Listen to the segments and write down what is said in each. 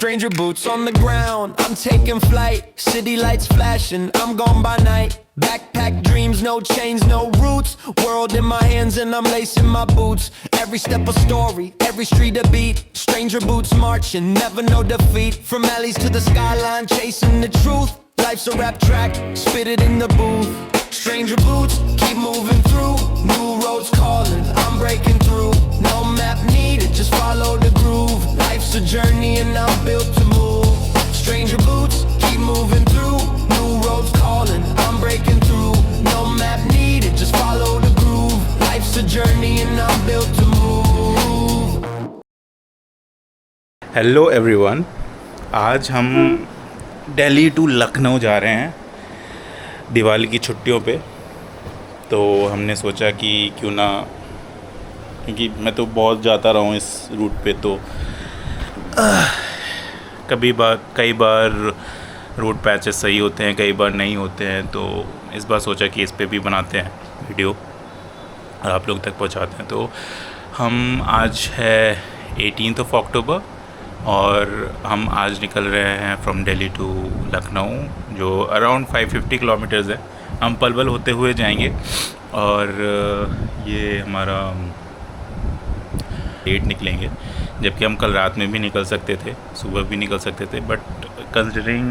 Stranger boots on the ground, I'm taking flight. City lights flashing, I'm gone by night. Backpack dreams, no chains, no roots. World in my hands and I'm lacing my boots. Every step a story, every street a beat. Stranger boots marching, never no defeat. From alleys to the skyline, chasing the truth. Life's a rap track, spit it in the booth. Stranger boots, keep moving through. New roads calling, I'm breaking through. No map needed, just follow the groove. Life's a journey and I'm built to move. Stranger boots, keep moving through. New roads calling, I'm breaking through. No map needed, just follow the groove. Life's a journey and I'm built to move. Hello everyone, आज हम Delhi to Lucknow जा रहे हैं दिवाली की छुट्टियों पे। तो हमने सोचा कि क्यों ना, क्योंकि मैं तो बहुत जाता रहा हूँ इस रूट पे, तो कई बार रोड पैचेस सही होते हैं, कई बार नहीं होते हैं। तो इस बार सोचा कि इस पे भी बनाते हैं वीडियो और आप लोग तक पहुँचाते हैं। तो हम आज है 18 अक्टूबर और हम आज निकल रहे हैं फ्रॉम दिल्ली टू लखनऊ, जो अराउंड 550 किलोमीटर्स है। हम पलवल होते हुए जाएंगे और ये हमारा लेट निकलेंगे, जबकि हम कल रात में भी निकल सकते थे, सुबह भी निकल सकते थे। बट कंसिडरिंग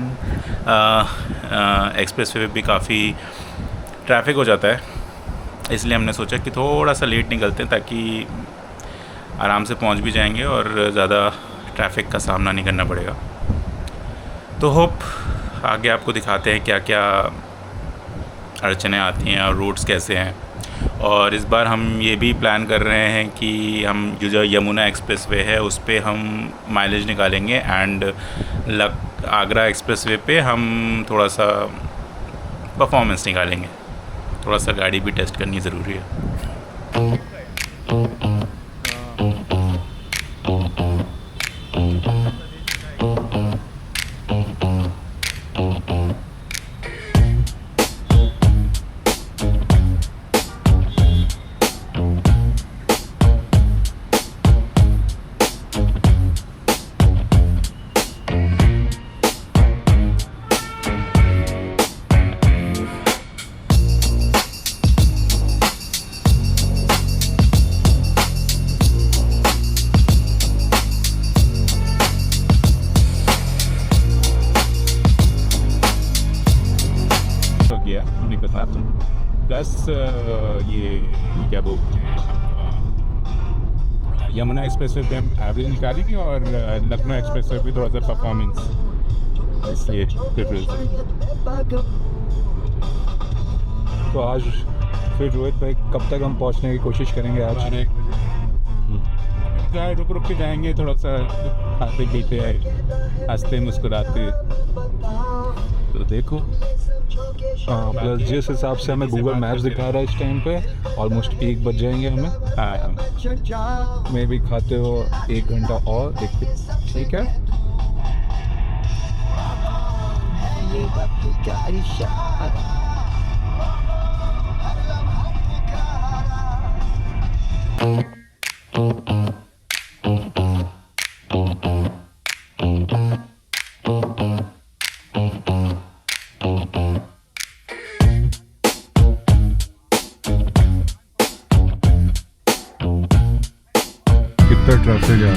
एक्सप्रेस वे भी काफ़ी ट्रैफिक हो जाता है, इसलिए हमने सोचा कि थोड़ा सा लेट निकलते हैं ताकि आराम से पहुंच भी जाएंगे और ज़्यादा ट्रैफिक का सामना नहीं करना पड़ेगा। तो होप आगे आपको दिखाते हैं क्या क्या अड़चनें आती हैं और रूट्स कैसे हैं। और इस बार हम ये भी प्लान कर रहे हैं कि हम जो यमुना एक्सप्रेस वे है उस पर हम माइलेज निकालेंगे एंड आगरा एक्सप्रेस वे पे हम थोड़ा सा परफॉर्मेंस निकालेंगे। थोड़ा सा गाड़ी भी टेस्ट करनी ज़रूरी है। प्लस ये क्या बोलते हैं, यमुना एक्सप्रेस वे पे हम एवरेज निकालेंगे और लखनऊ एक्सप्रेस वे पे थोड़ा सा परफॉर्मेंस, इसलिए प्रेफरेंस। तो आज फिर रोहित भाई कब तक हम पहुंचने की कोशिश करेंगे? आज 12 बजे रुक रुक के जाएंगे, थोड़ा सा खाते पीते हंसते मुस्कुराते। तो देखो प्लस जिस हिसाब से हमें गूगल मैप्स दिखा रहा है इस टाइम पे ऑलमोस्ट 1 बज जाएंगे हमें। हाँ, मैं भी खाते हो 1 घंटा और देखते, ठीक है। कितना ट्रैफिक है।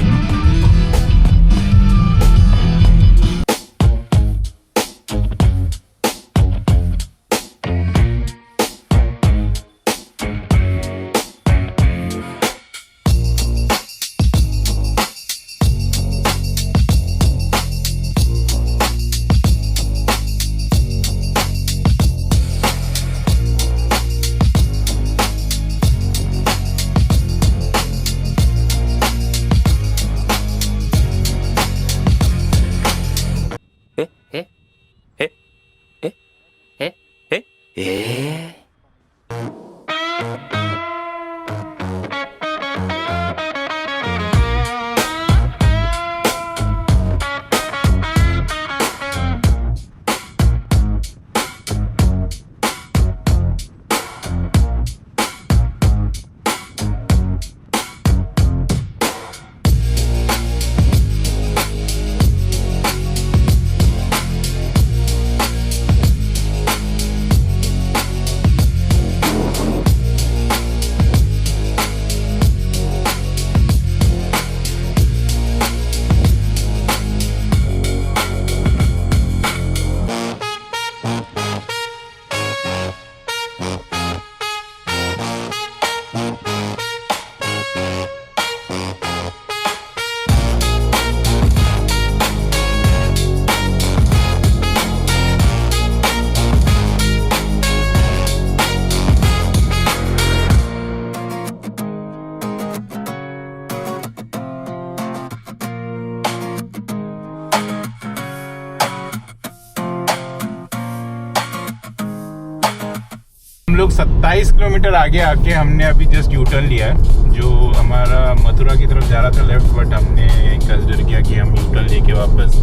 27 किलोमीटर आगे आके हमने अभी जस्ट यू टर्न लिया है। जो हमारा मथुरा की तरफ जा रहा था लेफ्ट, बट हमने कंसिडर किया कि हम यू टर्न लेके वापस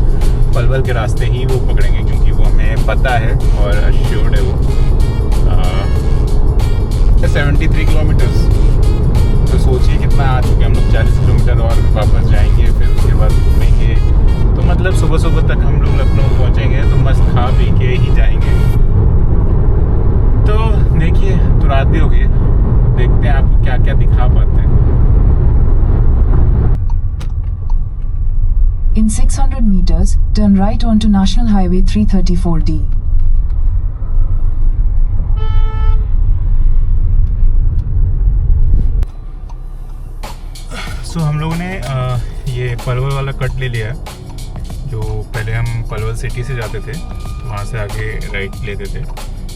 पलवल के रास्ते ही वो पकड़ेंगे, क्योंकि वो हमें पता है और अश्योर्ड है वो 73 किलोमीटर्स। तो सोचिए कितना आ चुके हम लोग, 40 किलोमीटर और वापस जाएंगे, फिर उसके बाद घूमेंगे। तो मतलब सुबह सुबह तक हम लोग लखनऊ पहुँचेंगे तो मस्त खा पी के ही जाएंगे। तो देखिए, तो रात भी हो गई है, देखते हैं आपको क्या क्या दिखा पाते हैं। In 600 meters, turn right onto National Highway 334D. सो हम लोगों ने ये पलवल वाला कट ले लिया है। जो पहले हम पलवल सिटी से जाते थे, तो वहाँ से आगे राइट लेते थे,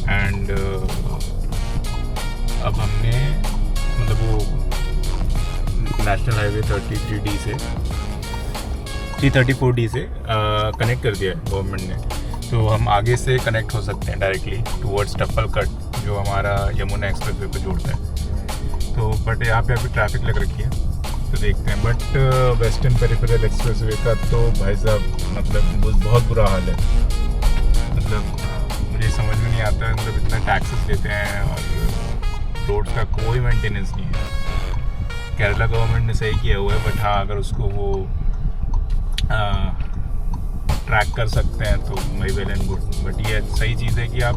एंड अब हमने मतलब वो नेशनल हाईवे 33D से 334D से कनेक्ट कर दिया है गवर्नमेंट ने। तो हम आगे से कनेक्ट हो सकते हैं डायरेक्टली टूवर्ड्स टप्पल कट, जो हमारा यमुना एक्सप्रेसवे को जोड़ता है। तो बट यहाँ पे अभी ट्रैफिक लग रखी है, तो देखते हैं। बट वेस्टर्न पेरिफेरल एक्सप्रेसवे का तो भाई साहब मतलब बहुत बुरा हाल है। मतलब मुझे समझ में नहीं आता, मतलब इतना टैक्सेस लेते हैं और रोड का कोई मेंटेनेंस नहीं है। केरला गवर्नमेंट ने सही किया हुआ है, बट हाँ अगर उसको वो ट्रैक कर सकते हैं तो माई वेल एंड गुड। बट ये सही चीज़ है कि आप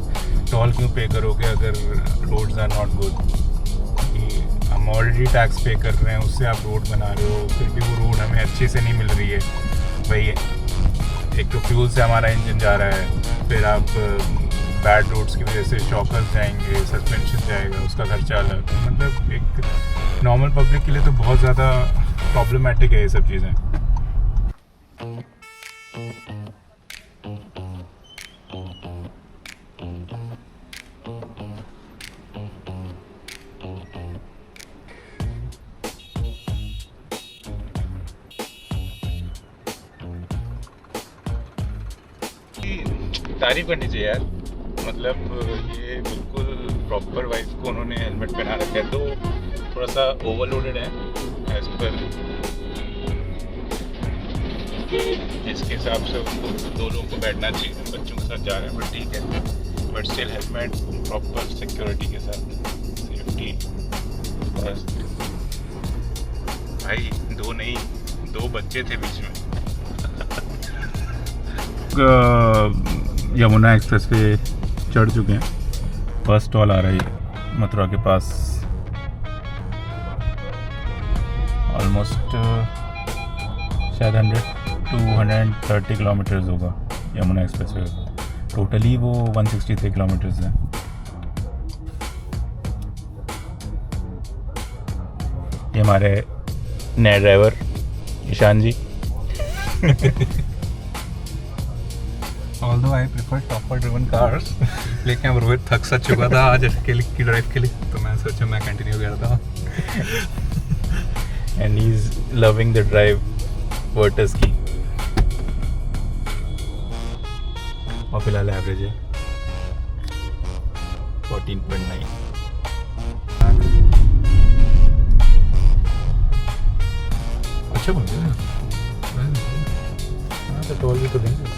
टोल क्यों पे करोगे अगर रोड्स आर नॉट गुड। हम ऑलरेडी टैक्स पे कर रहे हैं, उससे आप रोड बना रहे हो, फिर भी वो रोड हमें अच्छे से नहीं मिल रही है भाई। एक तो फ्यूल से हमारा इंजन जा रहा है, फिर आप बैड रोड्स की वजह से शॉकर्स जाएंगे, सस्पेंशन जाएगा, उसका खर्चा अलग। मतलब एक नॉर्मल पब्लिक के लिए तो बहुत ज़्यादा प्रॉब्लमेटिक है ये सब चीज़ें। तारीफ करनी चाहिए यार, मतलब ये बिल्कुल प्रॉपर वाइफ को उन्होंने हेलमेट पहना रखा है। तो थोड़ा सा ओवरलोडेड है एज पर इसके हिसाब से उनको 2 लोगों को बैठना चाहिए, बच्चों के साथ जा रहे हैं, बट ठीक है। But still helmet proper security के साथ, सेफ्टी बस। भाई 2 नहीं 2 बच्चे थे बीच में। यमुना एक्सप्रेस पे चढ़ चुके हैं। फर्स्ट स्टॉल आ रही है मथुरा के पास। ऑलमोस्ट शायद 100 to 130 किलोमीटर्स होगा यमुना एक्सप्रेस वे। टोटली वो 163 किलोमीटर्स है। ये हमारे नए driver Ishaan ji. Although I prefer topper driven cars, लेकिन अब रोहित थक सा चुका था आज अकेले की ड्राइव के लिए, तो मैं सोचा मैं कंटिन्यू करता हूँ। And he's loving the drive Virtus की। और फिलहाल एवरेज है 14.9। अच्छा बन गया। हाँ तो टोल भी तो देंगे।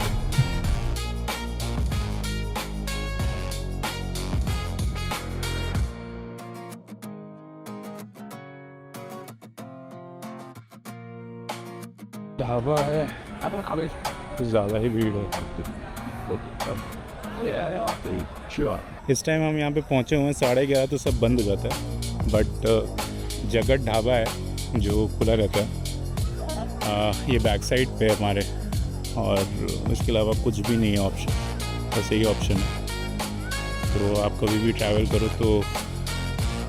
ढाबा है, ज़्यादा ही भीड़ है। इस टाइम हम यहाँ पे पहुँचे हुए हैं 11:30, तो सब बंद हो जाता है। बट जगत ढाबा है जो खुला रहता है। ये बैक साइड पे है हमारे, और उसके अलावा कुछ भी नहीं है ऑप्शन, बस यही ऑप्शन है। तो आप कभी भी ट्रैवल करो तो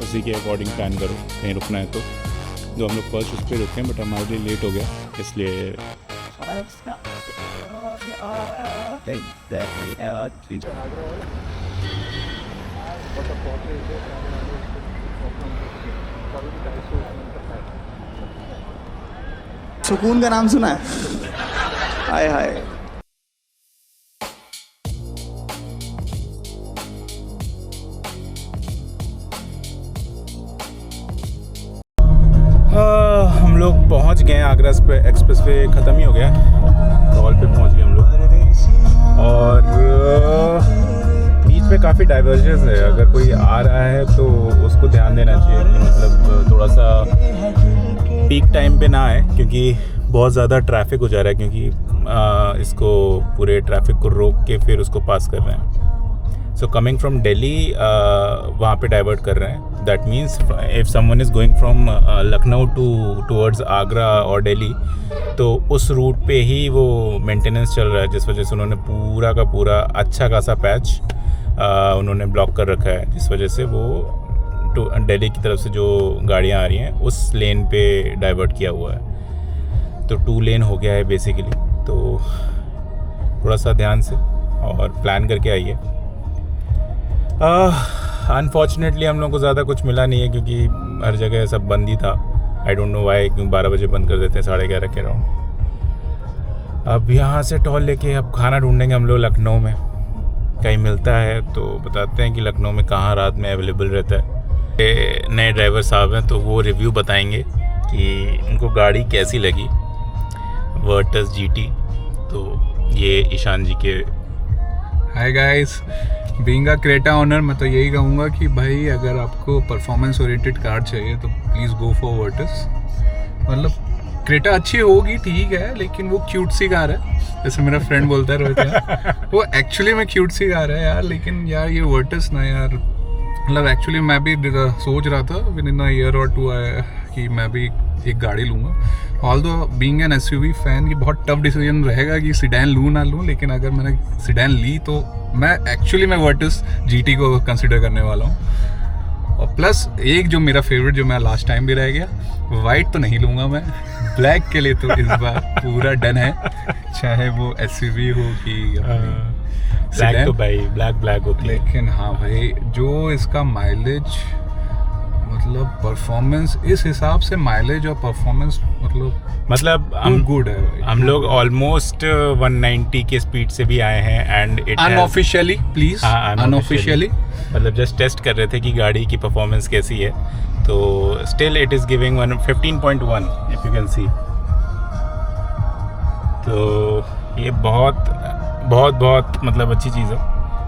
उसी के अकॉर्डिंग प्लान करो, कहीं रुकना है तो। जो हम लोग फर्स्ट उस पर रुके हैं, बट हमारे लिए लेट हो गया, इसलिए सुकून का नाम सुना है? हाय हाय। आगरा एक्सप्रेस वे ख़त्म ही हो गया, टॉल पे पहुंच गए हम लोग। और बीच में काफ़ी डाइवर्जेंस है, अगर कोई आ रहा है तो उसको ध्यान देना चाहिए कि मतलब थोड़ा सा पीक टाइम पे ना आए, क्योंकि बहुत ज़्यादा ट्रैफिक हो जा रहा है, क्योंकि इसको पूरे ट्रैफिक को रोक के फिर उसको पास कर रहे हैं। सो कमिंग फ्रॉम दिल्ली वहाँ पे डाइवर्ट कर रहे हैं। That means if someone is going from Lucknow towards Agra और दिल्ली, तो उस रूट पे ही वो मेंटेनेंस चल रहा है, जिस वजह से उन्होंने पूरा का पूरा अच्छा खासा पैच उन्होंने ब्लॉक कर रखा है, जिस वजह से वो दिल्ली की तरफ से जो गाड़ियाँ आ रही हैं उस लेन पे डाइवर्ट किया हुआ है। तो 2 लेन हो गया है बेसिकली। तो थोड़ा सा ध्यान से और प्लान करके आइए। अनफॉर्चुनेटली हम लोग को ज़्यादा कुछ मिला नहीं है, क्योंकि हर जगह सब बंद ही था। आई डोंट नो वाई, क्यों 12 बजे बंद कर देते हैं, 11:30 के राउंड। अब यहाँ से टॉल लेके अब खाना ढूंढेंगे हम लोग लखनऊ में, कहीं मिलता है तो बताते हैं कि लखनऊ में कहाँ रात में अवेलेबल रहता है। नए ड्राइवर साहब हैं तो वो रिव्यू बताएंगे कि उनको गाड़ी कैसी लगी, वर्टस GT। तो ये ईशान जी के। Hi guys, being a Creta owner मैं तो यही कहूँगा कि भाई अगर आपको परफॉर्मेंस ओरिएंटेड कार चाहिए तो प्लीज़ गो फॉर वर्टस। मतलब क्रेटा अच्छी होगी ठीक है, लेकिन वो क्यूट सी कार है, जैसे मेरा फ्रेंड बोलता है रोहित यार, वो एक्चुअली में क्यूट सी कार है यार। लेकिन यार ये वर्टस ना यार, मतलब एक्चुअली मैं भी सोच रहा था विद इन अ ईयर और 2 कि मैं भी एक गाड़ी लूँगा। Although being an SUV fan, ये बहुत टफ डिसीजन रहेगा कि सीडैन लूँ ना लूँ, लेकिन अगर मैंने सीडैन ली तो मैं वर्टस GT को कंसिडर करने वाला हूँ। और प्लस एक जो मेरा फेवरेट जो मैं लास्ट टाइम भी रह गया, वाइट तो नहीं लूँगा मैं, ब्लैक के लिए तो इस बार पूरा डन है, चाहे वो SUV हो कि ब्लैक तो भाई ब्लैक होती है। लेकिन हाँ भाई, जो इसका माइलेज मतलब परफॉर्मेंस, इस हिसाब से माइलेज और परफॉर्मेंस मतलब हम गुड है भाई। हम लोग ऑलमोस्ट 190 के स्पीड से भी आए हैं and it unofficially please, unofficially मतलब जस्ट टेस्ट कर रहे थे कि गाड़ी की परफॉर्मेंस कैसी है। तो still it is giving 15.1 if you can see. तो ये बहुत मतलब अच्छी चीज़ है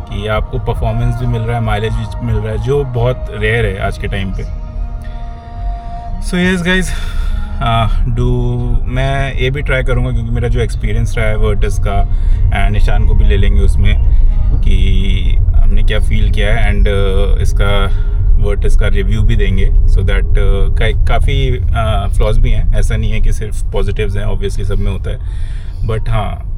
कि आपको परफॉर्मेंस भी मिल रहा है, माइलेज भी मिल रहा है, जो बहुत रेयर है आज के टाइम पे। सो यस गाइज, मैं ये भी ट्राई करूँगा, क्योंकि मेरा जो एक्सपीरियंस रहा है वर्टस का, एंड निशान को भी ले लेंगे उसमें कि हमने क्या फ़ील किया है, एंड इसका वर्टस का रिव्यू भी देंगे, सो दैट काफ़ी फ्लॉज भी हैं, ऐसा नहीं है कि सिर्फ पॉजिटिव्स हैं, ऑब्वियसली सब में होता है, बट हाँ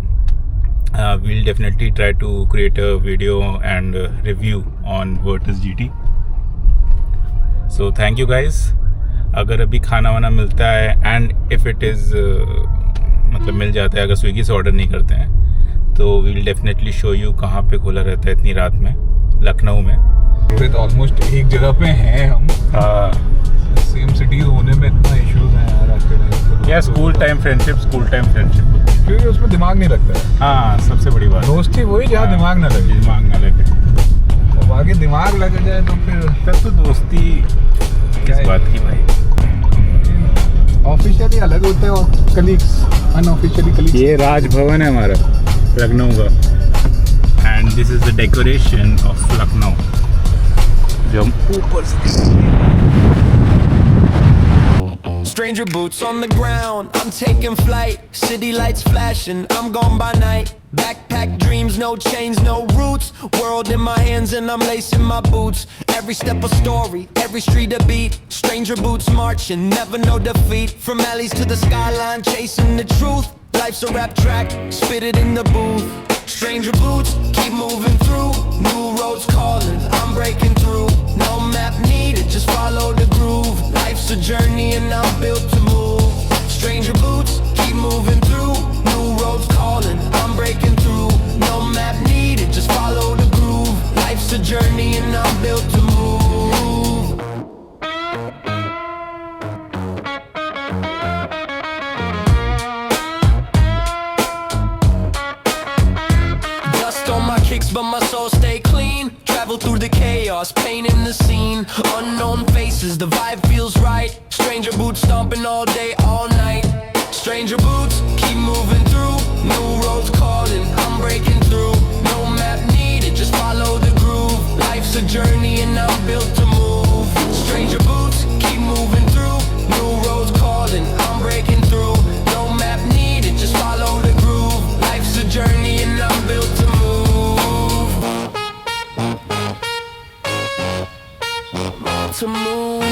we'll definitely try to create a video and review on Virtus GT. So thank you guys. अगर अभी खाना वाना मिलता है एंड इफ़ इट इज़ मतलब मिल जाता है, अगर स्विगी से ऑर्डर नहीं करते हैं, तो we'll definitely show you कहाँ पे खुला रहता है इतनी रात में लखनऊ में। रोहित ऑलमोस्ट एक जगह पे हैं हम। हाँ, सेम सिटीज होने में इतना इश्यूज हैं यार आज के टाइम पे। या स्कूल टाइम फ्रेंडशिप क्योंकि उसमें दिमाग नहीं लगता है। हाँ, सबसे बड़ी बात दोस्ती वही जहाँ दिमाग ना लगे। दिमाग ना लगे, और बाकी दिमाग लग जाए तो फिर तब तो दोस्ती किस बात की भाई। ऑफिशियली अलग होते हैं और कलीग्स अनऑफिशियली कलीग्स। ये राजभवन है हमारा लखनऊ का, and this is the decoration of Lucknow, जो हम ऊपर से Stranger boots on the ground, I'm taking flight. City lights flashing, I'm gone by night. Backpack dreams, no chains, no roots. World in my hands and I'm lacing my boots. Every step a story, every street a beat. Stranger boots marching, never no defeat. From alleys to the skyline, chasing the truth. Life's a rap track, spit it in the booth. Stranger boots, keep moving through. New roads calling, I'm breaking through. No map needed, just follow the groove. Life's a journey and I'm built to move. Stranger boots, keep moving through. New roads calling, I'm breaking through. No map needed, just follow the groove. Life's a journey and I'm built to move. But my soul stay clean. Travel through the chaos, pain in the scene. Unknown faces, the vibe feels right. Stranger boots stomping all day, all night. Stranger boots, keep moving through. New roads calling, I'm breaking through. No map needed, just follow the groove. Life's a journey and I'm built to move. Stranger boots, keep moving through. New roads calling, I'm breaking through. No map needed, just follow the groove. Life's a journey and I'm built to move. To move.